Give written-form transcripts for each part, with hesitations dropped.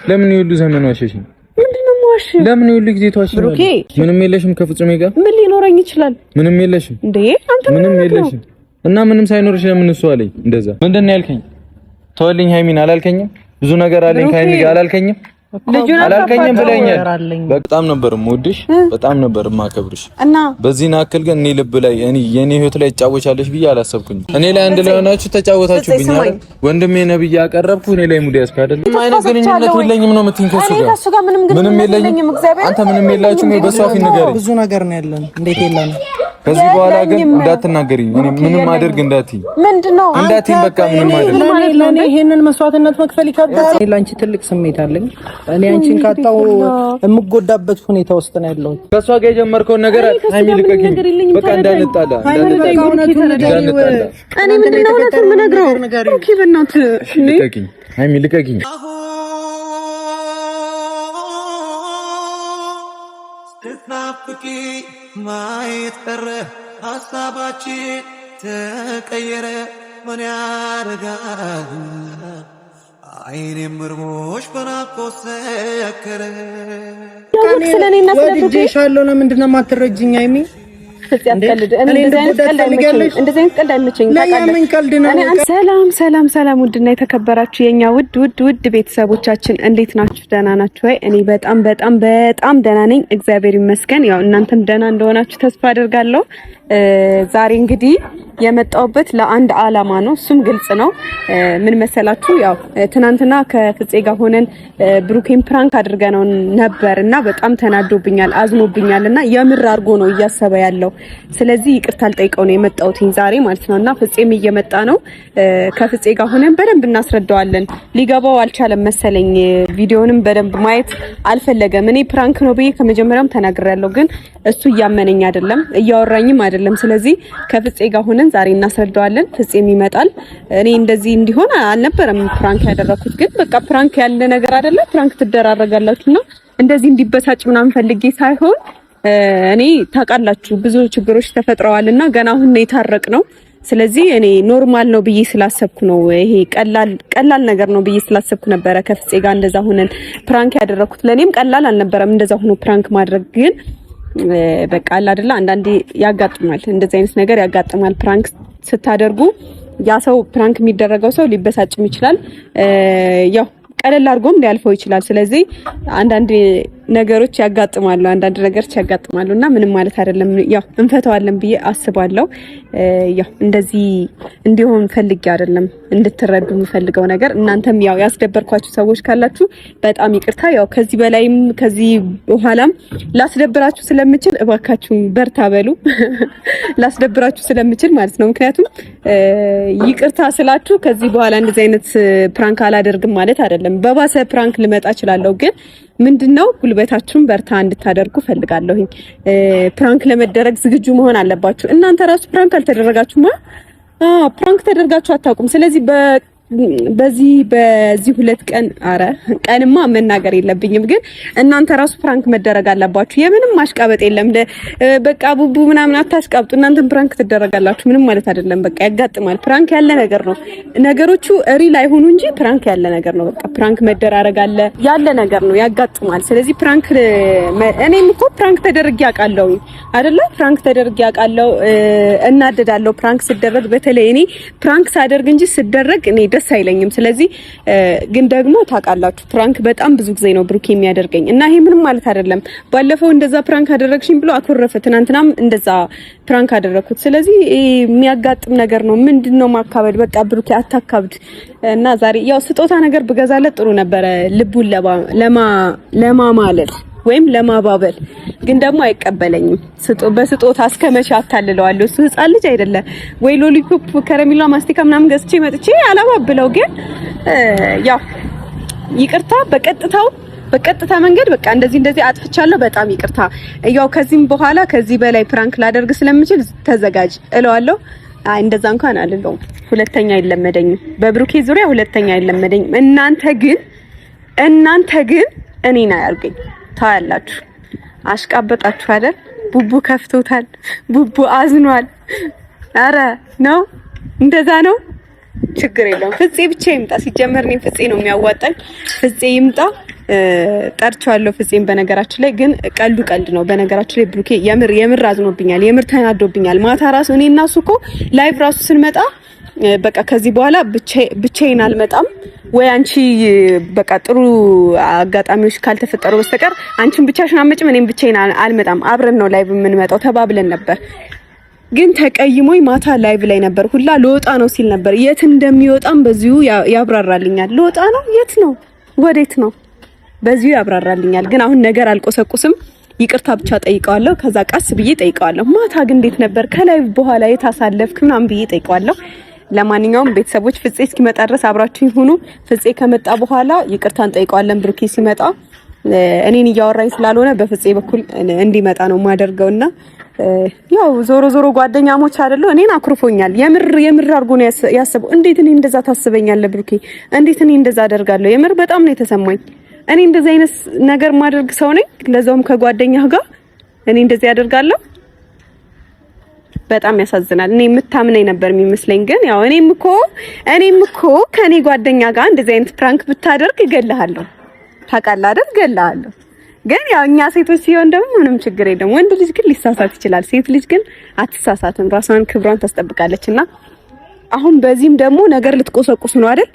ለምን ይሁሉ ዘመን ዋሸሽ? ምንድነው ዋሽ? ለምን ይሁሉ ጊዜ ተዋሽ? ምንም የለሽም ከፍጹሜ ጋር ምን ሊኖረኝ ይችላል? ምንም የለሽም እንዴ አንተ ምንም የለሽም እና ምንም ሳይኖርሽ ለምን እሱ አለኝ እንደዛ? ምንድነው ያልከኝ? ተወልኝ ሃይሚን አላልከኝም? ብዙ ነገር አለኝ ከሃይሚ ጋር አላልከኝም? አላልከኝም ብለኛል። በጣም ነበር የምወድሽ በጣም ነበር የማከብርሽ እና በዚህ ናክል ግን እኔ ልብ ላይ የኔ ህይወት ላይ ተጫወቻለሽ ብዬ አላሰብኩኝም። እኔ ላይ አንድ ላይ ሆናችሁ ተጫወታችሁብኝ አይደል? ወንድሜ ነብይ ያቀረብኩ እኔ ላይ ሙድ ያስካ አይደል? ማይነስ ግንኙነት የለኝም ነው የምትይኝ ከሱ ጋር ምንም የለኝም። አንተ ምንም የላችሁም። በሷ ፊት ንገረኝ። ብዙ ነገር ነው ያለን። እንዴት የለንም? ከዚህ በኋላ ግን እንዳትናገሪኝ እኔ ምንም አድርግ እንዳትይ። ምንድነው እንዳትይ በቃ ምንም አድርግ ለኔ ይሄንን መስዋዕትነት መክፈል ይከብዳል። ላንቺ ትልቅ ስሜት አለኝ። እኔ አንቺን ካጣው የምጎዳበት ሁኔታ ውስጥ ነው ያለው። ከሷ ጋር የጀመርከው ነገር ሃይሚ ልቀቂኝ በቃ እንዳንጣላ እኔ ምንድነው እውነቱን የምነግረው? ኦኬ በእናትህ ልቀቂኝ ሃይሚ ልቀቂኝ። ስትናፍቂ ማየት ቀረ ሀሳባችን ተቀየረ ምን ያደርጋል አይኔም ምርሞሽ በናፍቆት ሰከረ። ስለኔና ስለልጄሻለሁ ለምንድነው የማትረጂኝ ሃይሚ? ሰላም ውድና የተከበራችሁ የኛ ውድ ቤተሰቦቻችን እንዴት ናችሁ? ደህና ናችሁ ወይ? እኔ በጣም ደህና ነኝ፣ እግዚአብሔር ይመስገን። ያው እናንተም ደህና እንደሆናችሁ ተስፋ አደርጋለሁ። ዛሬ እንግዲህ የመጣውበት ለአንድ አላማ ነው፣ እሱም ግልጽ ነው። ምን መሰላችሁ? ያው ትናንትና ከፍፄ ጋር ሆነን ብሩኬን ፕራንክ አድርገነው ነበርና በጣም ተናዶብኛል፣ አዝኖብኛልና የምር አድርጎ ነው እያሰበ ያለው። ስለዚህ ይቅርታ አልጠይቀው ነው የመጣሁት ዛሬ ማለት ነውና ፍፄም እየመጣ ነው። ከፍፄ ጋር ሆነን በደንብ እናስረዳዋለን። ሊገባው አልቻለም መሰለኝ፣ ቪዲዮንም በደንብ ማየት አልፈለገም። እኔ ፕራንክ ነው ብዬ ከመጀመሪያውም ተናግሬያለሁ፣ ግን እሱ እያመነኝ አይደለም፣ እያወራኝም አይደለም። ስለዚህ ከፍፄ ጋር ሆነን ዛሬ እናስረዳዋለን። ፍፄም ይመጣል። እኔ እንደዚህ እንዲሆን አልነበረም ፕራንክ ያደረኩት፣ ግን በቃ ፕራንክ ያለ ነገር አይደለ፣ ፕራንክ ትደራረጋላችሁና እንደዚህ እንዲበሳጭ ምናምን ፈልጌ ሳይሆን እኔ ታውቃላችሁ ብዙ ችግሮች ተፈጥረዋልና ገና አሁን ነው የታረቅነው። ስለዚህ እኔ ኖርማል ነው ብዬ ስላሰብኩ ነው፣ ይሄ ቀላል ነገር ነው ብዬ ስላሰብኩ ነበረ ከፍፄ ጋር እንደዛ ሆነን ፕራንክ ያደረኩት። ለኔም ቀላል አልነበረም እንደዛ ሆኖ ፕራንክ ማድረግ። ግን በቃ አይደለ አንዳንዴ ያጋጥማል፣ እንደዚህ አይነት ነገር ያጋጥማል። ፕራንክ ስታደርጉ ያ ሰው ፕራንክ የሚደረገው ሰው ሊበሳጭም ይችላል፣ ያው ቀለል አድርጎም ሊያልፈው ይችላል። ስለዚህ አንዳንድ ነገሮች ያጋጥማሉ፣ እና ምንም ማለት አይደለም። ያው እንፈታዋለን ብዬ አስባለሁ። ያው እንደዚህ እንዲሆን ፈልጌ አይደለም፣ እንድትረዱ የምፈልገው ነገር። እናንተም ያው ያስደበርኳችሁ ሰዎች ካላችሁ በጣም ይቅርታ። ያው ከዚህ በላይም ከዚህ በኋላም ላስደብራችሁ ስለምችል እባካችሁ በርታ በሉ። ላስደብራችሁ ስለምችል ማለት ነው። ምክንያቱም ይቅርታ ስላችሁ ከዚህ በኋላ እንደዚህ አይነት ፕራንክ አላደርግም ማለት አይደለም። በባሰ ፕራንክ ልመጣ እችላለሁ፣ ግን ምንድነው ጉልበታችሁን በርታ እንድታደርጉ ፈልጋለሁኝ። ፕራንክ ለመደረግ ዝግጁ መሆን አለባችሁ። እናንተ ራሱ ፕራንክ አልተደረጋችሁማ፣ ፕራንክ ተደርጋችሁ አታውቁም። ስለዚህ በዚህ ሁለት ቀን ቀንማ መናገር የለብኝም፣ ግን እናንተ ራሱ ፕራንክ መደረግ አለባችሁ። የምንም ማሽቃበጥ የለም። በቃ ቡቡ ምናምን አታሽቃብጡ። እናንተም ፕራንክ ትደረጋላችሁ። ምንም ማለት አይደለም። በቃ ያጋጥማል። ፕራንክ ያለ ነገር ነው። ነገሮቹ ሪል አይሆኑ እንጂ ፕራንክ ያለ ነገር ነው። በቃ ፕራንክ መደራረግ ያለ ነገር ነው። ያጋጥማል። ስለዚህ ፕራንክ እኔም እኮ ፕራንክ ተደርጌ አውቃለሁ አይደለ? ፕራንክ ተደርጌ አውቃለሁ። እናደዳለሁ ፕራንክ ሲደረግ። በተለይ እኔ ፕራንክ ሳደርግ እንጂ ሲደረግ እኔ ደስ አይለኝም። ስለዚህ ግን ደግሞ ታውቃላችሁ ፕራንክ በጣም ብዙ ጊዜ ነው ብሩክ የሚያደርገኝ እና ይሄ ምንም ማለት አይደለም። ባለፈው እንደዛ ፕራንክ አደረግሽኝ ብሎ አኮረፈ። ትናንትናም እንደዛ ፕራንክ አደረኩት። ስለዚህ የሚያጋጥም ነገር ነው። ምንድነው ማካበድ? በቃ ብሩክ አታካብድ። እና ዛሬ ያው ስጦታ ነገር ብገዛለት ጥሩ ነበረ፣ ልቡን ለማማለል ወይም ለማባበል፣ ግን ደግሞ አይቀበለኝም። በስጦታ እስከመቼ አታልለዋለሁ? እሱ ህፃን ልጅ አይደለ ወይ? ሎሊፖፕ፣ ከረሚላ፣ ማስቲካ ምናምን ገዝቼ መጥቼ አላባብለው። ግን ያው ይቅርታ በቀጥታ መንገድ በቃ እንደዚህ አጥፍቻለሁ፣ በጣም ይቅርታ። ያው ከዚህም በኋላ ከዚህ በላይ ፕራንክ ላደርግ ስለምችል ተዘጋጅ እለዋለሁ። አይ እንደዛ እንኳን አልለውም። ሁለተኛ አይለመደኝም፣ በብሩኬ ዙሪያ ሁለተኛ አይለመደኝም። እናንተ ግን እኔን አያርገኝ። ታያላችሁ። አሽቃበጣችሁ አይደል? ቡቡ ከፍቶታል፣ ቡቡ አዝኗል። አረ ነው እንደዛ ነው። ችግር የለውም። ፍፄ ብቻ ይምጣ። ሲጀመር እኔ ፍፄ ነው የሚያዋጣኝ። ፍፄ ይምጣ። ጠርቻለሁ ፍፄን። በነገራችን ላይ ግን ቀልዱ ቀልድ ነው። በነገራችን ላይ ብሩኬ የምር አዝኖብኛል። የምር ተናዶብኛል። ማታ ራሱ እኔ እና እሱ እኮ ላይቭ ራሱ ስንመጣ በቃ ከዚህ በኋላ ብቻዬን አልመጣም ወይ አንቺ በቃ ጥሩ አጋጣሚዎች ካልተፈጠሩ በስተቀር አንቺን ብቻሽን አትመጭም፣ እኔም ብቻዬን አልመጣም፣ አብረን ነው ላይቭ የምንመጣው ተባብለን ነበር። ግን ተቀይሞኝ ማታ ላይቭ ላይ ነበር ሁላ ልወጣ ነው ሲል ነበር። የት እንደሚወጣም በዚሁ ያብራራልኛል። ልወጣ ነው፣ የት ነው፣ ወዴት ነው፣ በዚሁ ያብራራልኛል። ግን አሁን ነገር አልቆሰቁስም፣ ይቅርታ ብቻ ጠይቀዋለሁ። ከዛ ቀስ ብዬ ጠይቀዋለሁ። ማታ ግን እንዴት ነበር ከላይቭ በኋላ የታሳለፍክ ምናምን ብዬ ጠይቀዋለሁ። ለማንኛውም ቤተሰቦች ፍፄ እስኪመጣ ድረስ አብራችሁ ይሁኑ። ፍፄ ከመጣ በኋላ ይቅርታን ጠይቀዋለን። ብሩኬ ሲመጣ እኔን እያወራኝ ስላልሆነ በፍፄ በኩል እንዲመጣ ነው የማደርገውና ያው ዞሮ ጓደኛሞች አይደሉ? እኔን አኩርፎኛል። የምር አድርጎ ነው ያሰበው። እንዴት እኔ እንደዛ ታስበኛለህ ብሩኬ? እንዴት እኔ እንደዛ አደርጋለሁ? የምር በጣም ነው የተሰማኝ። እኔ እንደዛ አይነት ነገር ማድረግ ሰው ነኝ? ለዛውም ከጓደኛህ ጋር እኔ እንደዚህ ያደርጋለሁ? በጣም ያሳዝናል። እኔ የምታምነኝ ነበር የሚመስለኝ። ግን ያው እኔም እኮ ከኔ ጓደኛ ጋር እንደዚህ አይነት ፕራንክ ብታደርግ እገልሃለሁ። ታውቃለህ አይደል? እገልሃለሁ። ግን ያው እኛ ሴቶች ሲሆን ደግሞ ምንም ችግር የለም። ወንድ ልጅ ግን ሊሳሳት ይችላል። ሴት ልጅ ግን አትሳሳትም። ራሷን ክብሯን ታስጠብቃለችና አሁን በዚህም ደግሞ ነገር ልትቆሰቁሱ ነው አይደል?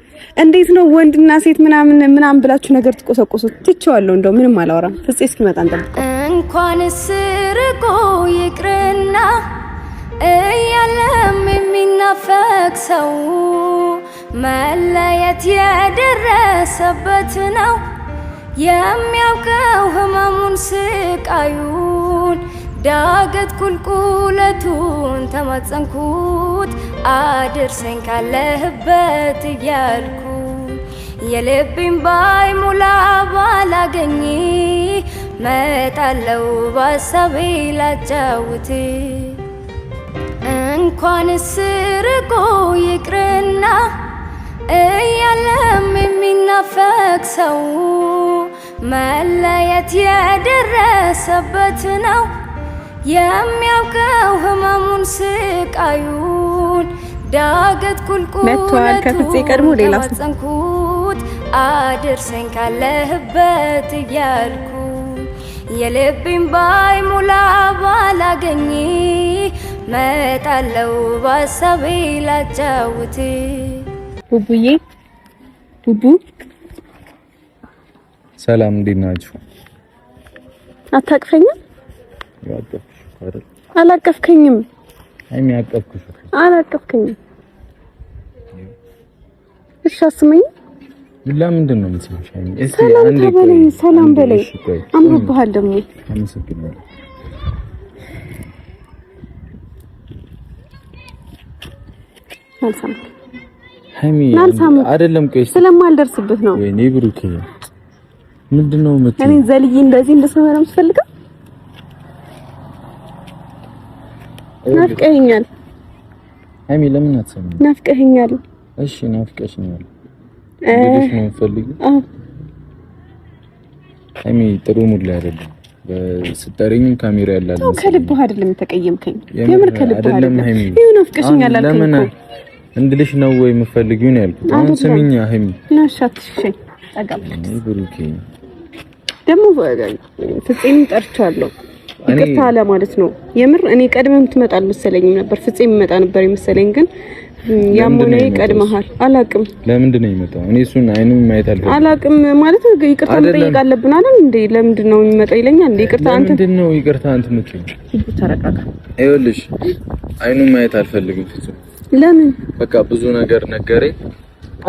እንዴት ነው ወንድና ሴት ምናምን ብላችሁ ነገር ትቆሰቁሱ? ትቼዋለሁ። እንደው ምንም አላወራም። ፍፄ እስኪመጣ እንጠብቀው። እንኳንስ ርቆ ይቅርና እያለም የሚናፈቅ ሰው መለየት የደረሰበት ነው የሚያውቀው ህመሙን ስቃዩን። ዳገት ቁልቁለቱን ተማጸንኩት አድርሰኝ ካለህበት እያልኩ የልቤን ባይሞላ ባላገኝ መጣለው ባሳቤ ላጫውት። እንኳንስ ርቆ ይቅርና እያለም የሚናፈቅ ሰው መለየት የደረሰበት ነው የሚያውቀው ህመሙን ስቃዩን። ዳገት ቁልቁለቱን ተማጸንኩት አድርሰኝ ካለህበት እያልኩ የልቤን ባይሞላ ባላገኝ መጣለው ባሳቤ ላጫውት። ቡቡዬ ቡቡ ሰላም፣ እንዴት ናችሁ? አታቅፈኝም? ያቀፍኩሽ አይደል? አላቀፍከኝም። አይሚ ያቀፍኩሽ። አላቀፍከኝም። እሺ አስመኝ። ለምንድን ነው የምትሰማሽ? አይሚ እስቲ አንዴ ሰላም በለኝ። አምሮብሃል ደግሞ። አመሰግናለሁ። አልሰማም። ሃይሚ አይደለም፣ ቆይ ስለማልደርስብህ ነው። ወይኔ ብሩኬ ምንድነው የምትይው? እኔ ዘልዬ እንደዚህ እንደሰማ ነው የምትፈልገው? ናፍቀኸኛል ሃይሚ። ለምን አትሰማም? ናፍቀኸኛል። እሺ ናፍቀሽኛል። እንዴት ነው የምትፈልጊው? ሃይሚ ጥሩ ሙድ ላይ አይደለም። በስጠሪኝም ካሜራ ያላል ነው። ከልብህ አይደለም ተቀየምከኝ። የምር ከልብህ አይደለም። ሃይሚ ይሁን ናፍቀሽኛል አልከኝ እኮ እንድልሽ ነው ወይ የምፈልጊው ነው ያልኩት። አሁን ስሚኝ ሃይሚ፣ ናሻትሽኝ ጠጋብኝ። ብሩኬ ደግሞ ፍፄን ጠርቻለሁ ይቅርታ አለ ማለት ነው። የምር እኔ ቀድመም ትመጣል መሰለኝም ነበር። ፍፄ የሚመጣ ነበር የመሰለኝ፣ ግን ያሞኔ ቀድመሃል። አላቅም ለምንድን ነው የሚመጣው? እኔ እሱን አይኑን ማየት አልፈልግም። አላቅም ማለት ይቅርታ መጠየቅ አለብን አይደል እንዴ? ለምንድን ነው የሚመጣው ይለኛል እንዴ? ይቅርታ አንተ ምንድን ነው ይቅርታ አንተ የምትይው? ተረጋጋ። ይኸውልሽ አይኑን ማየት አልፈልግም ፍጹም። ለምን? በቃ ብዙ ነገር ነገረኝ።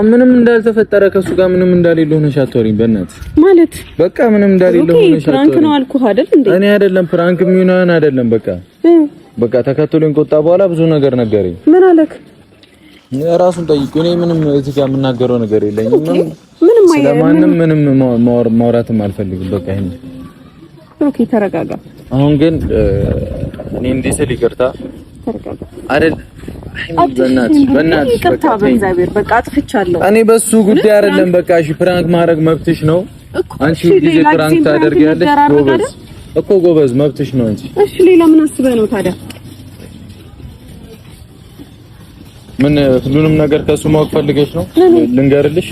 ምንም እንዳልተፈጠረ ከሱ ጋር ምንም እንዳሌለ ሆነሽ አትወሪኝ በእናትህ። ማለት በቃ ምንም እንዳሌለ ሆነሽ አትወሪኝ። ፕራንክ ነው አልኩህ አይደል እንዴ? እኔ አይደለም ፕራንክ የሚሆነን አይደለም። በቃ ተከትሎኝ ቆጣ በኋላ ብዙ ነገር ነገረኝ። ምን አለክ? ራሱን ጠይቁ። እኔ ምንም እዚህ ጋር የምናገረው ነገር የለኝም። ምንም ስለማንም ምንም ማውራትም አልፈልግም። በቃ ይሄን ኦኬ፣ ተረጋጋ። አሁን ግን እኔ እንዴ ስል ይቅርታ ተረጋጋ አይደል? በእናትሽ ይቅርታ፣ በእግዚአብሔር በቃ አጥፍቻለሁ። እኔ በሱ ጉዳይ አይደለም። በቃ እሺ ፕራንክ ማድረግ መብትሽ ነው። አንቺ ጊዜ ፕራንክ ታደርጊያለሽ። ጎበዝ እኮ ጎበዝ፣ መብትሽ ነው እንጂ። እሺ ሌላ ምን አስበህ ነው ታዲያ? ምን ሁሉንም ነገር ከሱ ማወቅ ፈልገሽ ነው? ልንገርልሽ?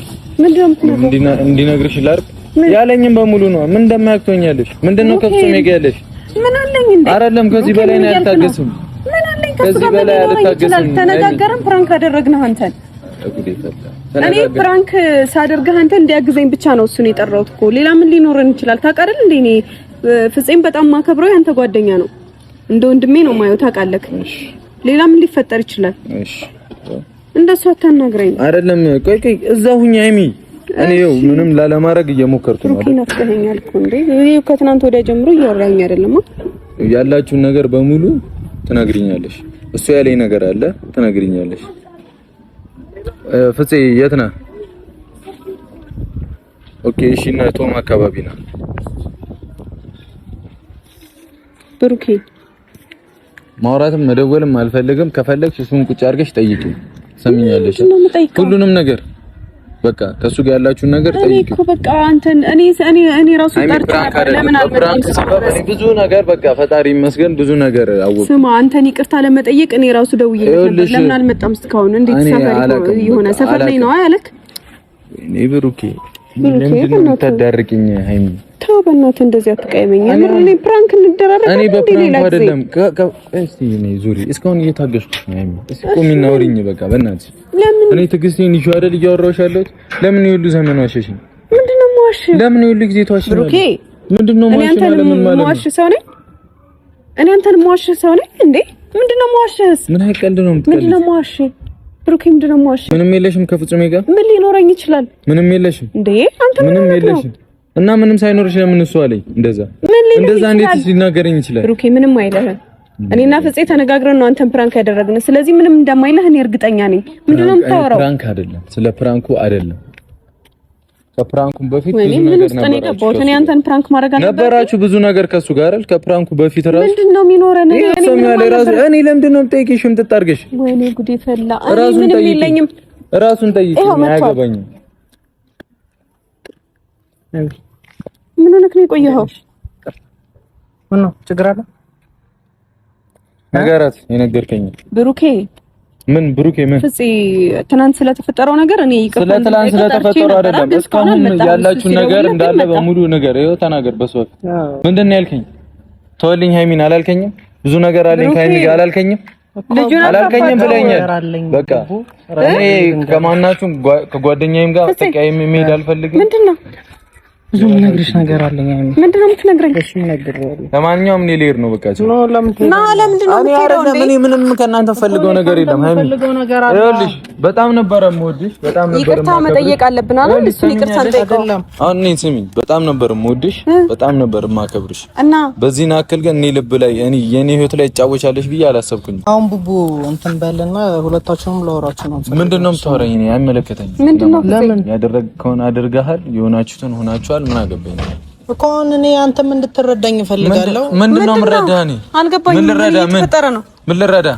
እንዲነግርሽ ላድርግ? ያለኝም በሙሉ ነው። ምን እንደማያክቶኛለሽ? ምንድነው ከፍጹም ይገያለሽ? ምን አለኝ እንዴ? አይደለም ከዚህ በላይ ነው ያልታገስም። ምን አለኝ ከዚህ በላይ ያልታገስም። ተነጋገርን፣ ፕራንክ አደረግነህ አንተን። እኔ ፕራንክ ሳደርግህ አንተ እንዲያግዘኝ ብቻ ነው እሱን የጠራሁት እኮ። ሌላ ምን ሊኖረን ይችላል? ታውቃለህ እንዴ እኔ ፍፄም በጣም ማከብረው ያንተ ጓደኛ ነው። እንደ ወንድሜ ነው ማየው። ታውቃለህ። ሌላ ምን ሊፈጠር ይችላል? እሺ እንደሱ አታናግረኝ። አይደለም ቆይ እዛው ሁኚ አይሚ። እኔ ምንም ላለማድረግ እየሞከርኩ ነው። ሩኪና አትገኛል እኮ እንዴ። ይሄው ከትናንት ወዲያ ጀምሮ እያወራኝ አይደለም። ያላችሁን ነገር በሙሉ ትነግሪኛለሽ። እሱ ያለኝ ነገር አለ ትነግሪኛለሽ። ፍፄ የት ነህ? ኦኬ እሺ። እና ቶም አካባቢ ነው ብሩኬ። ማውራትም መደወልም አልፈልግም። ከፈለግሽ እሱን ቁጭ አድርገሽ ጠይቂ። ሰሚኛለሽ? ሁሉንም ነገር በቃ ከሱ ጋር ያላችሁን ነገር ጠይቂ። እኔ እኮ በቃ አንተን እኔ ራሱ ጠርቼ ለምን አልመጣም? ብዙ ነገር በቃ ፈጣሪ ይመስገን ብዙ ነገር አወቅ። ስማ አንተን ይቅርታ ለመጠየቅ እኔ ራሱ ደውዬልህ ነበር። ለምን አልመጣም እስካሁን? እንዴት ሰፈር ይሆነ ሰፈር ላይ ነው አያለክ? እኔ ብሩኬ ለምን ተዳርቂኝ? ሃይሚ ተው በእናትህ እንደዚህ አትቀየመኝ። እኔ ፕራንክ እንደራረግ እኔ በፕራንክ አይደለም። እስቲ እኔ ዙሪ እስካሁን እየታገስኩሽ ነው ሃይሚ። እስቲ ቆሚና አውሪኝ በቃ በእናትህ። ለምን እኔ ትዕግስቴን ይዤ አይደል እያወራሁሽ ያለሁት? ለምን ይሁሉ ዘመን ዋሸሽኝ? ምንድነው የማዋሽ? ለምን ይሁሉ ጊዜ ተዋሽኝ? ብሩኬ ምንድነው የማዋሽ? ለምን ማለት ነው? የማዋሽ ሰው ነኝ እኔ? አንተን የማዋሽ ሰው ነኝ እንዴ? ምንድነው የማዋሽስ? ምን አይቀልድ ነው የምትቀልድ? ምንድነው የማዋሽ? ብሩኬ ምንድነው የማዋሽ? ምንም የለሽም ከፍጹሜ ጋር ምን ሊኖረኝ ይችላል? ምንም የለሽም እንዴ? አንተ ምንም የለሽም እና ምንም ሳይኖርሽ ለምን እሱ አለኝ? እንደዛ እንዴት ሊናገረኝ ይችላል? ብሩኬ ምንም አይልህም። እኔና ፍፄ ተነጋግረን ነው አንተን ፕራንክ ያደረግን። ስለዚህ ምንም እንደማይልህ እኔ እርግጠኛ ነኝ። ምንድነው የምታወራው? ፕራንክ አይደለም፣ ስለ ፕራንኩ አይደለም። ከፕራንኩም በፊት ብዙ ነገር ነበር። እኔ አንተን ፕራንክ ማድረግ ነበራችሁ ብዙ ነገር ከሱ ጋር አይደል? ከፕራንኩ በፊት ራሱ ምንድነው የሚኖረን? እኔ ለምንድን ነው የምጠይቅሽ? ምትጣርገሽ? ወይኔ ጉዴ ፈላ። እኔ ምንም የለኝም። ራሱን ጠይቂ። አያገባኝም። ምን ሆነክ ነው የቆየኸው? ምን ነው ችግር አለ? ነገራት የነገርከኝ ብሩኬ። ምን ብሩኬ? ምን ፍፄ ትናንት ስለተፈጠረው ነገር እኔ ይቅርታ ትናንት ስለተፈጠረው አይደለም። እስካሁን ያላችሁ ነገር እንዳለ በሙሉ ነገር ይኸው ተናገር። በሷት ምንድን ነው ያልከኝ? ተወልኝ ሃይሚን አላልከኝም? ብዙ ነገር አለኝ ከሃይሚ ጋር አላልከኝም? አላልከኝም ብለኛል። በቃ እኔ ከማናችሁም ከጓደኛዬም ጋር ተቀያይም መሄድ አልፈልግም። ምንድነው ብዙ ነግርሽ ነገር አለኝ አይደል? ምንድነው የምትነግረኝ? እሺ ነግሬዋለሁ። ለማንኛውም እኔ ልሄድ ነው በቃ። ለምንድነው እኔ ምንም ከእናንተ ፈልገው ነገር የለም። ይኸውልሽ በጣም ነበር የምወድሽ፣ በጣም ነበር ይቅርታ መጠየቅ አለብን አይደል? እሱን ይቅርታ እንጠይቀው። አሁን እኔ ስሚኝ፣ በጣም ነበር የምወድሽ፣ በጣም ነበር የማከብርሽ እና በዚህ ናክል ግን እኔ ልብ ላይ የኔ ህይወት ላይ ትጫወቻለሽ ብዬ አላሰብኩኝ። አሁን ቡቡ እንትን በልና ሁለታችሁም ላወራችሁ ነው። ምንድነው የምታወራኝ? እኔ አይመለከተኝም። ምንድነው ለምን ያደረግከውን አድርገሃል፣ የሆናችሁትን ሆናችኋል። ምን አገባኝ እኮ አሁን እኔ አንተም እንድትረዳኝ እፈልጋለሁ። ምንድነው የምረዳህ? እኔ አልገባኝም። ምን ልረዳ?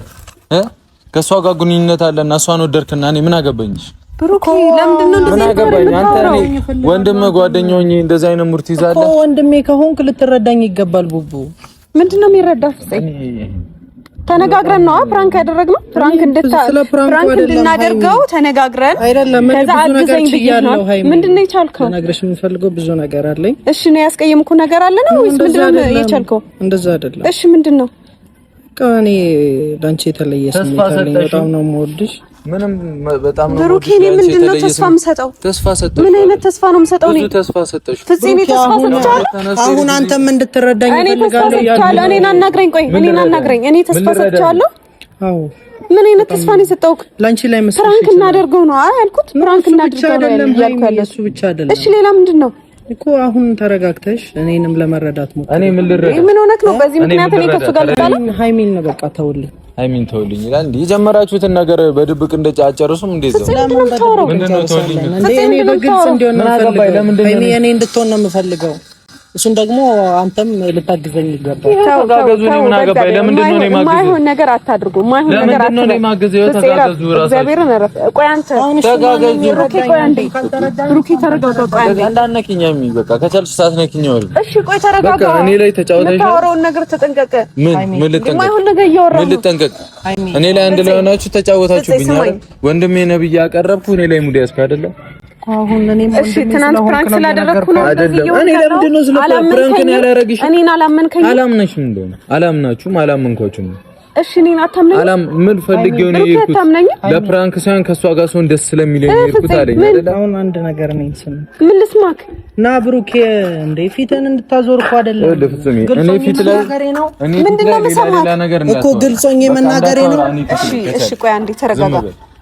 ከሷ ጋር ግንኙነት አለ እና እሷን ወደድክና እኔ ምን አገባኝ? ብሩክ ለምንድነው እንደዚህ አገባኝ? አንተ ወንድም ጓደኛው እንደዚህ አይነት ሙርት ይዛለህ እኮ ወንድሜ ከሆንክ ልትረዳኝ ይገባል። ቡቡ ምንድነው የሚረዳህ? ተነጋግረን ነው ፕራንክ ያደረግነው። ፕራንክ እንድናደርገው ተነጋግረን አይደለም። ከዛ አግዘኝ ብያለሁ። ምንድነው የቻልከው? ነግረሽ የምፈልገው ብዙ ነገር አለኝ። እሺ ነው ያስቀየምኩ ነገር አለ ነው ወይስ ምንድነው የቻልከው? እንደዛ አይደለም። እሺ ምንድነው? ከኔ ላንቺ የተለየ ስሜት አለኝ። በጣም ነው የምወድሽ። ምንም በጣም ነው ብሩክ። እኔ ምንድነው ተስፋ የምሰጠው? ተስፋ ሰጠሽ? ምን አይነት ተስፋ ነው የምሰጠው? ብዙ ተስፋ ሰጠሽ። ፍፄ እኔ ተስፋ ሰጥቻለሁ። አሁን አንተም እንድትረዳኝ እፈልጋለሁ። እኔን አናግረኝ። ቆይ እኔን አናግረኝ። እኔ ተስፋ ሰጥቻለሁ። አዎ ምን አይነት ተስፋ ነው የሰጠውክ? ላንቺ ላይ መስሎሽ ፕራንክ እናደርገው ነው ያልኩት። ፕራንክ እናደርገው ነው ያልኩት። እሱ ብቻ አይደለም። እሺ ሌላ ምንድነው እኮ? አሁን ተረጋግተሽ እኔንም ለመረዳት ሞክሪ። እኔ ምን ልረዳ? ምን ሆነክ ነው? በዚህ ምክንያት እኔ ከሱ ጋር ልጣላ? ሃይሚን ነው በቃ ተውልኝ። ሃይሚን ተውልኝ ይላል እንዴ? የጀመራችሁትን ነገር በድብቅ እንደጫጨርሱም እንደዛው ምንድነው ተውልኝ? እኔ በግልጽ እንዲሆን ነው የምፈልገው። ሃይሚ እኔ እንድትሆን ነው የምፈልገው። እሱን ደግሞ አንተም ልታግዘኝ ይገባል። ተጋገዙ። እኔ ምን አገባኝ? ለምንድን ነው የማገዘው? ማይሆን ነገር አታድርጉ። ማይሆን ነገር አታድርጉ። ለምንድን ነው የማገዘው? ተጋገዙ። ራሳችሁ እግዚአብሔርን አረፈ። ቆይ አንተ ተጋገዙ። ቆይ አንዴ ብሩኬ ተረጋጋ። ቆይ አንዴ እንዳነኪኛም በቃ ከቻልሽ ሳትነኪኝ ወል እሺ ቆይ ተረጋጋ። በቃ እኔ ላይ ተጫውተሽ ታወራውን ነገር ተጠንቀቀ። ምን ልጠንቀቅ? ማይሆን ነገር እያወራሁ ምን ልጠንቀቅ? እኔ ላይ አንድ ላይ ሆናችሁ ተጫወታችሁብኛል። ወንድሜ ነብይ ያቀረብኩ እኔ ላይ ሙድ ያስካ አይደለም። አሁን እኔም እሺ ትናንት ፕራንክ ስላደረኩ ነው አይደለም። እኔ ለምንድን ነው ስለ ፕራንክ ነው ያላረግሽ? እኔን አላመንከኝ። አላምናችሁም እንደሆነ አላምናችሁም፣ አላመንኳችሁም። እሺ እኔን አታምነኝ። ምን ፈልጌው ነው የሄድኩት? ለፕራንክ ሳይሆን ከሷ ጋር ሰው ደስ ስለሚለኝ የሄድኩት አለኝ አይደል? አሁን አንድ ነገር ነኝ ስም ምን ልስማክ? ና ብሩኬ እንደ ፊትን እንድታዞር እኮ አይደለም። እኔ ፊት ላይ ምንድነው ሌላ ነገር እኮ ግልጾኝ መናገሬ ነው። እሺ ቆይ አንዴ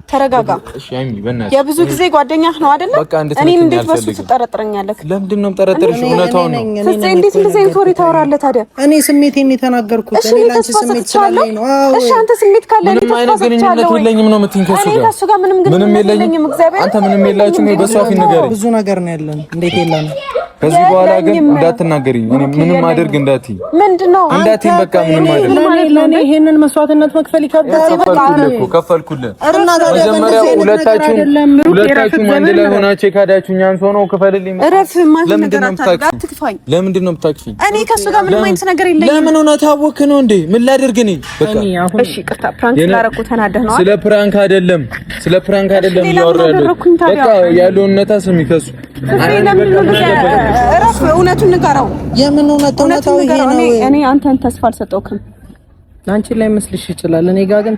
ተረጋጋ። እሺ አይሚ በእናትሽ የብዙ ጊዜ ጓደኛህ ነው አይደለ? እኔን እንዴት በሱ ትጠረጥረኛለህ? ለምንድን ነው የምጠረጥርሽ? እውነታውን ነው። ስለዚህ እንዴት እንደዚህ አይነት ወሬ ታወራለህ ታዲያ? እኔ ስሜቴን የተናገርኩት እኔ ላንቺ ስሜት ስላለኝ ነው። እሺ አንተ ስሜት ካለ ምንም አይነት ግንኙነት የለኝም ነው የምትይኝ? ከሱ ጋር ምንም ግንኙነት የለኝም። እግዚአብሔር አንተ ምንም የላችሁም? በሷ ፊት ንገረኝ። ብዙ ነገር ነው ያለን። እንዴት የለንም? ከዚህ በኋላ ግን እንዳትናገሪኝ። እኔ ምንም አድርግ እንዳትይ። ምንድነው እንዳትይ? በቃ ምንም አድርግ። ለኔ ይሄንን መስዋዕትነት መክፈል ይከብዳል። ከፈልኩልህ። መጀመሪያ ሁለታችሁም አንድ ላይ ሆናችሁ ካዳችሁኝ አንሶ ነው ክፈልልኝ። ለምንድን ነው የምታክፊኝ? ለምንድን ነው የምታክፊኝ? እኔ ከሱ ጋር ምንም አይነት ነገር የለኝም። ለምን ሆነ ታወክ ነው እንዴ? ምን ላድርግ እኔ? በቃ እሺ ቅርታ ፕራንክ ስላደረኩ ተናደህ ነው? ስለ ፕራንክ አይደለም ያወራለሁ። በቃ ያለውን እውነታ ስሚ። ከሱ እረፍ። እውነቱን ንገረው። የምን እውነታው ይሄ ነው? እኔ አንተን ተስፋ አልሰጠውክም። አንቺ ላይ መስልሽ ይችላል። እኔ ጋር ግን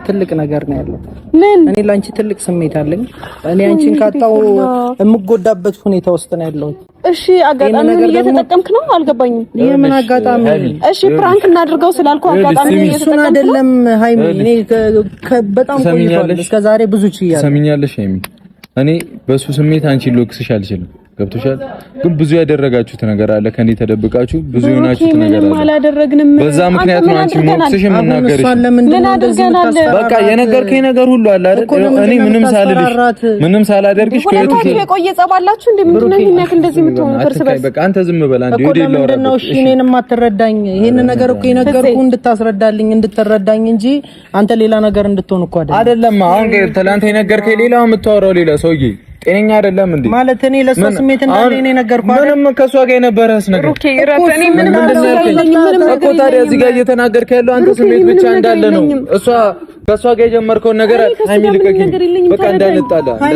ትልቅ ነገር ነው ያለው። ምን? እኔ ላንቺ ትልቅ ስሜት አለኝ። እኔ አንቺን ካጣው የምጎዳበት ሁኔታ ውስጥ ነው ያለው። እሺ አጋጣሚውን እየተጠቀምክ ነው? አልገባኝም። የምን አጋጣሚ? እሺ ፕራንክ እናድርገው ስላልኩ አጋጣሚ እሱን አይደለም ሃይሚ። እኔ በጣም ቆይቷል። እስከዛሬ ብዙ ችያለሁ። ሰሚኛለሽ ሃይሚ? እኔ በሱ ስሜት አንቺን ልወቅስሽ አልችልም። ገብቶሻል? ግን ብዙ ያደረጋችሁት ነገር አለ። ከኔ ተደብቃችሁ ብዙ የሆናችሁት ነገር አለ። አላደረግንም። በዛ ምክንያት ነው አንቺ ሞክስሽ የምናገርሽ። ምን አድርገናል? በቃ የነገርከኝ ነገር ሁሉ አለ አይደል? እኔ ምንም ሳላደርግሽ ከየቱ የቆየ ጸባላችሁ እንደምንድነው ይሄን ያክል እንደዚህ የምትሆኑ? ፈርስበስ በቃ አንተ ዝም በል አንዴ። ወዴ ለምንድን ነው እሺ እኔንም አትረዳኝ? ይሄን ነገር እኮ የነገርኩህ እንድታስረዳልኝ እንድትረዳኝ እንጂ አንተ ሌላ ነገር እንድትሆን እኮ አይደለም። አሁን ትላንት የነገርከኝ ሌላ የምታወራው ሌላ ሰውዬ ጤነኛ አይደለም እንዴ? ማለት እኔ ለሷ ስሜት እንዳለኝ ነው የነገርኩህ አይደል? ምንም ከሷ ጋር የነበረስ ነገር ኦኬ እኔ ምንም እኮ ታዲያ እዚህ ጋር እየተናገርክ ያለው አንተ ስሜት ብቻ እንዳለ ነው። እሷ ከሷ ጋር የጀመርከውን ነገር ሃይሚ ልቀቂኝ። በቃ እንዳንጣላ እኔ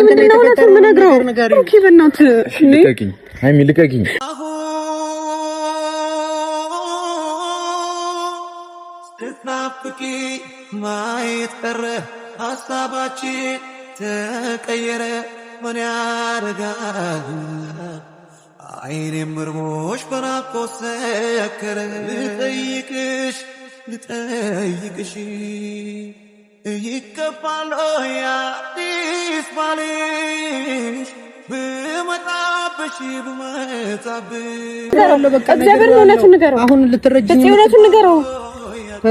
ምንድነው እውነቱን የምነግረው? ኦኬ በእናትህ ልቀቂኝ ሃይሚ ልቀቂኝ። ስትናፍቂ ማየት ቀረ ሀሳባችን ተቀየረ። ምን ያደርጋል አይኔም ምርሞሽ በናፍቆት ሰከረ። ልጠይቅሽ ይከፋል የአዲስ ባልሽ ብመጣብሽ እግዚአብሔር እውነቱን ንገረው። አሁን ልትረጂኝ እውነቱን ንገረው።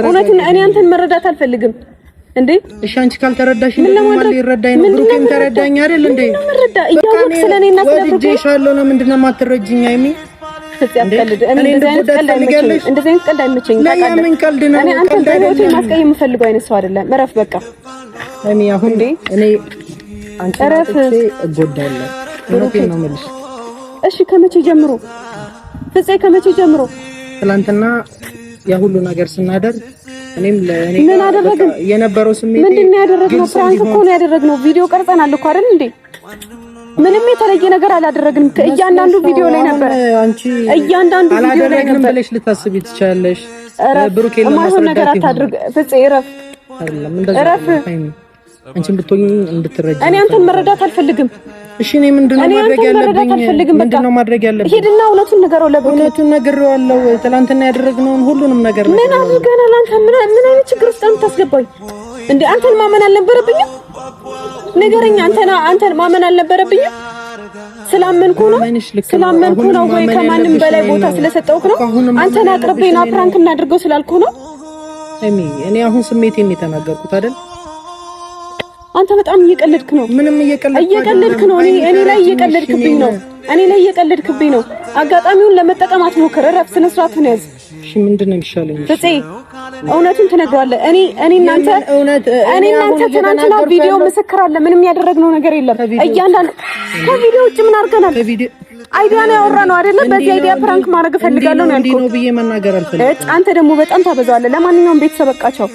እውነቱን እኔ አንተን መረዳት አልፈልግም እንዴ። እሺ አንቺ ካልተረዳሽ ለማን ሊረዳኝ ነው? ብሩኬም ተረዳኝ አይደል እንዴ? መረዳ እያወቅ ስለኔና ስለብሩኬ ወድጄሻለሁ። ለምንድን ነው የማትረጂኝ ሃይሚ? እኔ እንደዚህ አይነት ቀልድ አይመቸኝም። ምን ቀልድ ነው? እኔ አንተን በህይወቴ ማስቀየም የምፈልገው አይነት ሰው አይደለም። እረፍ በቃ ሃይሚ። አሁን እኔ አንቺ እረፍ። እጎዳለሁ። እውነቴን ነው የምልሽ። እሺ ከመቼ ጀምሮ ፍፄ? ከመቼ ጀምሮ? ትናንትና ያ ሁሉ ነገር ስናደርግ እኔም ለእኔ ምን አደረግን? የነበረው ስሜት ምንድነው ያደረግነው? ፕራንክ እኮ ነው ያደረግነው። ቪዲዮ ቀርጸናል እኮ አይደል እንዴ? ምንም የተለየ ነገር አላደረግንም። ከእያንዳንዱ ቪዲዮ ላይ ነበር። እያንዳንዱ ቪዲዮ ላይ ነበር ብለሽ ልታስቢ ትችያለሽ። ብሩኬ ለማስረዳት ነገር አታድርግ። ፍፄ እረፍ፣ እረፍ። አንቺን ብትሆኚ እንድትረጂ እኔ አንተን መረዳት አልፈልግም። እሺ እኔ ምንድነው ማድረግ ያለብኝ? ምንድነው ማድረግ ያለብኝ? ሂድና እውነቱን ንገረው። እውነቱን ነግሬዋለሁ። ትናንትና ያደረግነውን ሁሉንም ነገር ምን አድርገናል? አንተ ምን አይነት ችግር ውስጥ ታስገባኝ እንዴ? አንተን ማመን አልነበረብኝም? ንገረኝ። አንተን ማመን አልነበረብኝም? ስላመንኩ ነው ወይ ከማንም በላይ ቦታ ስለሰጠውክ ነው? አንተን አቅርቤና ፕራንክ እናድርገው ስላልኩ ነው? እኔ አሁን ስሜቴን የተናገርኩት አይደል? አንተ በጣም እየቀለድክ ነው። ምንም እየቀለድክ ነው። እኔ ላይ እየቀለድክብኝ ነው። አጋጣሚውን ለመጠቀም አትሞክር። እረፍ፣ ስነ ስርዓትን ያዝ። እሺ ምንድነው የሚሻለኝ? ፍፄ እውነቱን ትነግረዋለህ። እኔ እናንተ ትናንትና ቪዲዮ ምስክር አለ። ምንም ያደረግነው ነገር የለም። እያንዳንዱ ከቪዲዮ ውጭ ምን አድርገናል? አይዲያ ነው ያወራነው አይደለ? በዚህ አይዲያ ፕራንክ ማድረግ እፈልጋለሁ ነው ያልኩት። ነው ብዬ መናገር አልፈልግም። አንተ ደግሞ በጣም ታበዛዋለህ። ለማንኛውም ቤተሰብ በቃቸው።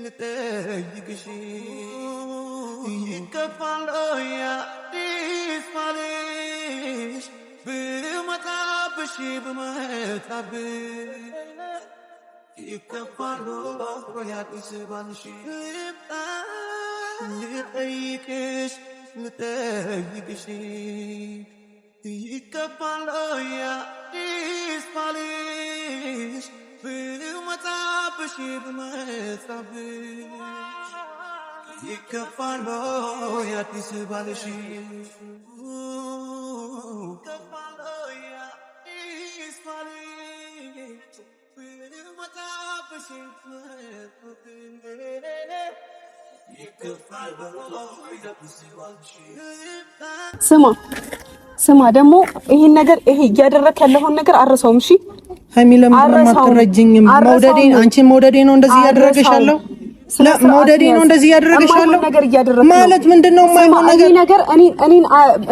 ልጠይቅሽ ይከፋል የአዲስ ባልሽ ብመጣብሽ ይከፋል የአዲስ ባልሽ ልጠይቅሽ ይከፋል የአዲስ ባልሽ ብመጣብሽ ይከፋል የአዲስ ባልሽ ስማ ደግሞ ይሄን ነገር እያደረክ ያለውን ነገር አረሰውም። እሺ ሀይሚ ለምን አትረጅኝም? አንቺ መውደዴ ነው እንደዚህ ያደረገሻለሁ? መውደዴ ነው እንደዚህ ያደረገሻለሁ ማለት ምንድነው? የማይሆን ነገር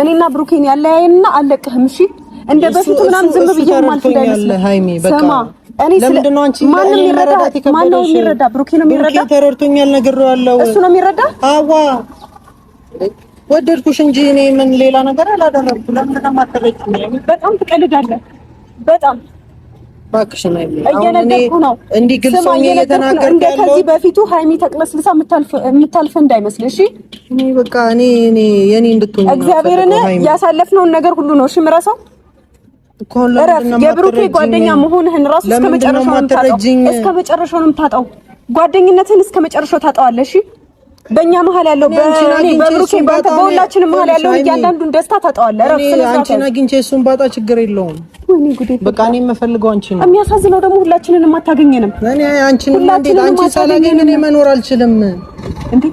እኔና ብሩኬን ያለያየንና አለቅህም። እሺ እንደ በፊቱ ምናምን ዝም ብዬ ማለት እንዳይመስልህ ሀይሚ። በቃ ለምንድነው አንቺ ማንም ይረዳ? ብሩኬ ነው የሚረዳ። ብሩኬ ተረድቶኛል፣ ነግሬዋለሁ። እሱ ነው የሚረዳ። አዋ ወደድኩሽ እንጂ እኔ ምን ሌላ ነገር አላደረኩም። ለምንድነው የማትረጂኝ? በጣም ትቀልዳለህ። በጣም ባክሽ ነው እየነገርኩህ ነው። እንዲህ ግልጽ ሆኜ እየተናገርኩ ያለው ከዚህ በፊቱ ሀይሚ ተቅለስልሳ የምታልፍ እንዳይመስልህ። እሺ እኔ በቃ እኔ የኔ እንድትሆኝ እግዚአብሔርን ያሳለፍነውን ነገር ሁሉ ነው እሺ ምረሳው። የብሩኬ ጓደኛ መሆንህን ራሱ እስከ መጨረሻው ነው የምታጣው። ጓደኝነትህን እስከ መጨረሻው ታጣዋለህ። እሺ በእኛ መሀል ያለው በብሩኬ ባንተ በሁላችንም መሀል ያለው እያንዳንዱን ደስታ ታጣዋለህ። አንቺን አግኝቼ እሱን ባጣ ችግር የለውም። በቃ እኔ የምፈልገው አንቺ ነው። የሚያሳዝነው ደግሞ ሁላችንንም አታገኘንም። እኔ አንቺን ሳላገኝ እኔ መኖር አልችልም።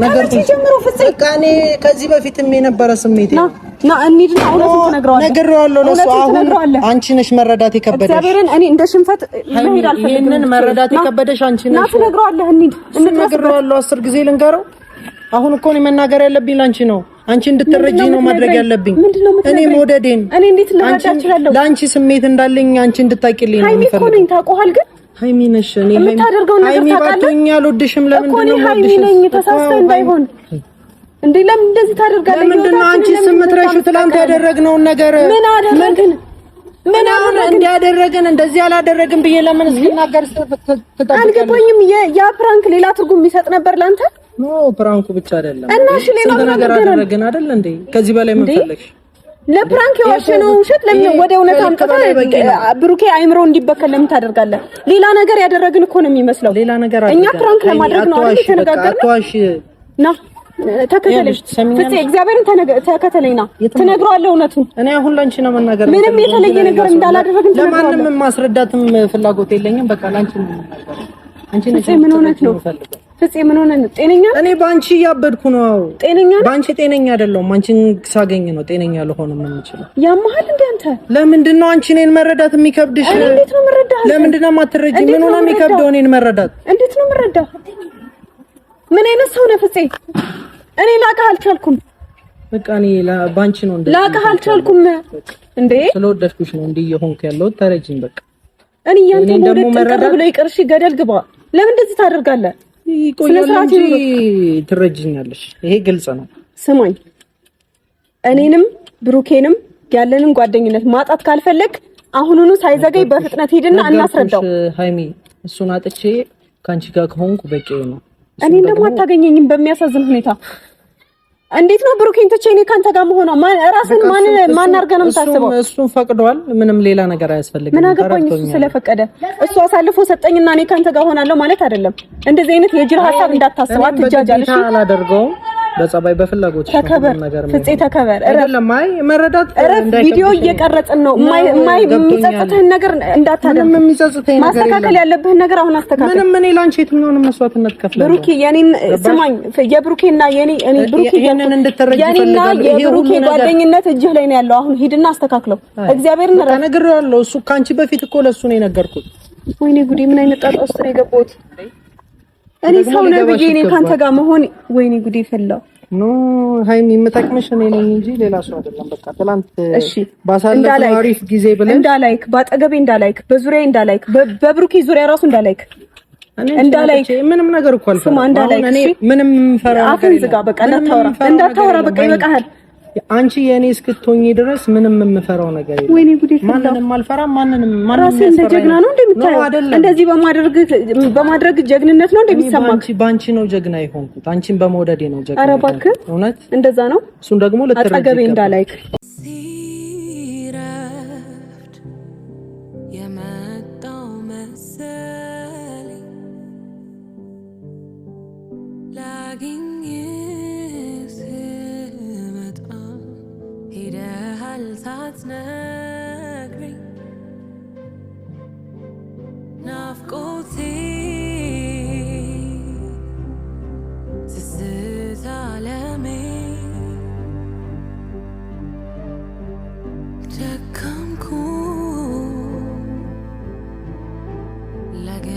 ነገር ጀምሮ ፍፄ በቃ እኔ ከዚህ በፊትም የነበረ ስሜት ና እንሂድና እውነቱን ትነግረዋለህ። ነግሬዋለሁ ለእሱ። አሁን አንቺ ነሽ መረዳት የከበደሽ። እግዚአብሔርን እኔ እንደ ሽንፈት መሄድ አልፈልግም። ይሄንን መረዳት የከበደሽ አንቺ ነሽ። ና ትነግረዋለህ። እንሂድ ነግሬዋለሁ 10 ጊዜ ልንገረው። አሁን እኮ እኔ መናገር ያለብኝ ላንቺ ነው። አንቺ እንድትረጂኝ ነው ማድረግ ያለብኝ። እኔ መውደዴን እኔ እንዴት ልረዳ እችላለሁ? ላንቺ ስሜት እንዳለኝ አንቺ እንድታቂልኝ ነው የምፈልገው። ሃይሚ እኮ ነኝ ታውቀዋል። ግን ሃይሚ ነሽ። እኔ የምታደርገው ነገር ሃይሚ ባትሆኚ አልወድሽም። ለምንድን ነው ሃይሚ ነኝ? ተሳስተህ እንዳይሆን እንዴ! ለምን እንደዚህ ታደርጋለህ? ለምንድን ነው አንቺ ስምትረሹ? ትላንት ያደረግነውን ነገር ምን አደረግን? ምን አሁን እንዲያደረግን እንደዚህ አላደረግን ብዬ ለምን እስኪናገር ትጠብቂያለሽ? አልገባኝም። ያ ፕራንክ ሌላ ትርጉም የሚሰጥ ነበር ላንተ? ኖ ፕራንኩ ብቻ አይደለም እና እሺ ሌላ ነገር አደረግን አይደል እንዴ? ከዚህ በላይ ምን ፈለግሽ? ለፕራንክ የዋሸነው ውሸት ለምን ወደ እውነት አምጥተህ ብሩኬ አይምሮ እንዲበከል ለምን ታደርጋለህ? ሌላ ነገር ያደረግን እኮ ነው የሚመስለው። ሌላ ነገር እኛ ፕራንክ ለማድረግ ነው አይደል የተነጋገርነው? ና ተከተለኝ ፍፄ፣ እግዚአብሔርን ተከተለኝ። ና ትነግረዋለህ እውነቱን። እኔ አሁን ላንቺ ነው መናገር። ምንም የተለየ ነገር እንዳላደረግን ትነግረዋለህ። ለማንም ማስረዳትም ፍላጎት የለኝም። በቃ ላንቺ ነው መናገር። አንቺ ነሽ ምን ሆነህ ነው ፍፄ? ምን ሆነህ ነው? ጤነኛ እኔ ባንቺ ያበድኩ ነው። ጤነኛ ባንቺ ጤነኛ አይደለሁም። አንቺን ሳገኝ ነው ጤነኛ ልሆንም የምችለው። ያመሃል እንዴ አንተ? ለምንድን ነው አንቺ እኔን መረዳት የሚከብድሽ? እንዴት ነው መረዳት? ለምንድን ነው የማትረጂኝ? ምን ሆነ የሚከብደው እኔን መረዳት? እንዴት ነው መረዳት? ምን አይነት ሰው ነህ ፍፄ? እኔ ላቀህ አልቻልኩም። በቃ እኔ ባንቺ ነው እንዴ ላቀህ አልቻልኩም እንዴ? ስለወደድኩሽ ነው እንዴ እየሆንኩ ያለው። ተረጂኝ በቃ። እኔ ያንተ ደግሞ መረዳት ብሎ ይቅርሽ ገደል ግባ። ለምን እንደዚህ ታደርጋለህ? ይቆያል እንጂ ትረጂኛለሽ። ይሄ ግልጽ ነው። ስማኝ፣ እኔንም ብሩኬንም ያለንን ጓደኝነት ማጣት ካልፈለግ አሁኑኑ ሳይዘገይ በፍጥነት ሄድና እናስረዳው። ሃይሚ እሱን አጥቼ ካንቺ ጋር ከሆንኩ በቂ ነው። እኔ ደግሞ አታገኘኝም በሚያሳዝን ሁኔታ። እንዴት ነው ብሩኬን ትቼ እኔ ካንተ ጋር መሆኗ? ራስን ማን አድርገህ ነው የምታስበው? እሱን ፈቅዷል። ምንም ሌላ ነገር አያስፈልግም። ምን አገባኝ እሱ ስለፈቀደ። እሱ አሳልፎ ሰጠኝና እኔ ካንተ ጋር ሆናለሁ ማለት አይደለም። እንደዚህ አይነት የጅል ሐሳብ እንዳታስብ፣ አትጃጃል። እሺ አላደርገውም። በጸባይ በፍላጎት ተከበር ፍፄ ተከበር አይደለም አይ መረዳት ቪዲዮ እየቀረጽን ነው የሚጸጽትህን ነገር እንዳታደርግ ምንም የሚጸጽተኝ ነገር ማስተካከል ያለብህን ነገር አሁን አስተካክል ምንም እኔ ላንቺ የትኛውንም መስዋዕትነት ከፍላለሁ ብሩኬ የኔን ስማኝ የብሩኬና እኔ ብሩኬ የኔን እንድትረጂ የኔና የብሩኬ ጓደኝነት እጅህ ላይ ነው ያለው አሁን ሂድና አስተካክለው እግዚአብሔርን ነግሬዋለሁ እሱ ካንቺ በፊት እኮ ለሱ ነው የነገርኩት ወይኔ ጉዴ ምን አይነት ጣጣ ውስጥ ነው የገባሁት እኔ ሰው ነብዬ እኔ ካንተ ጋር መሆን ወይኔ ጉዴ ፈላው ኖ ሃይሚ የምጠቅምሽ እኔ ነኝ እንጂ ሌላ ሰው አይደለም በቃ ትላንት ባሳለፈው አሪፍ ጊዜ ብለን እንዳላይክ ባጠገቤ እንዳላይክ በዙሪያዬ እንዳላይክ በብሩኬ ዙሪያ ራሱ እንዳላይክ ምንም ነገር እኮ አልፈራም አሁን እኔ ምንም ፈራው ነገር አፍን ዝጋ በቃ እንዳታወራ በቃ ይበቃሃል አንቺ የኔ እስክትሆኚ ድረስ ምንም የምፈራው ነገር የለም ወይኔ ጉዴ ማንንም አልፈራም ማንንም ራስህ እንደ ጀግና ነው እንደምታየው እንደዚህ በማድረግ ጀግንነት ነው እንደሚሰማክ ባንቺ ነው ጀግና የሆንኩት አንቺን በመውደዴ ነው ጀግና ኧረ እባክህ እውነት እንደዛ ነው እሱን ደግሞ ልትረጂ አጠገቤ እንዳላይክ የመጣው መሰለኝ ላግኝ ሳትነግረኝ ናፍቆቴ ስስት ዓለሜ ደከምኩ ለገ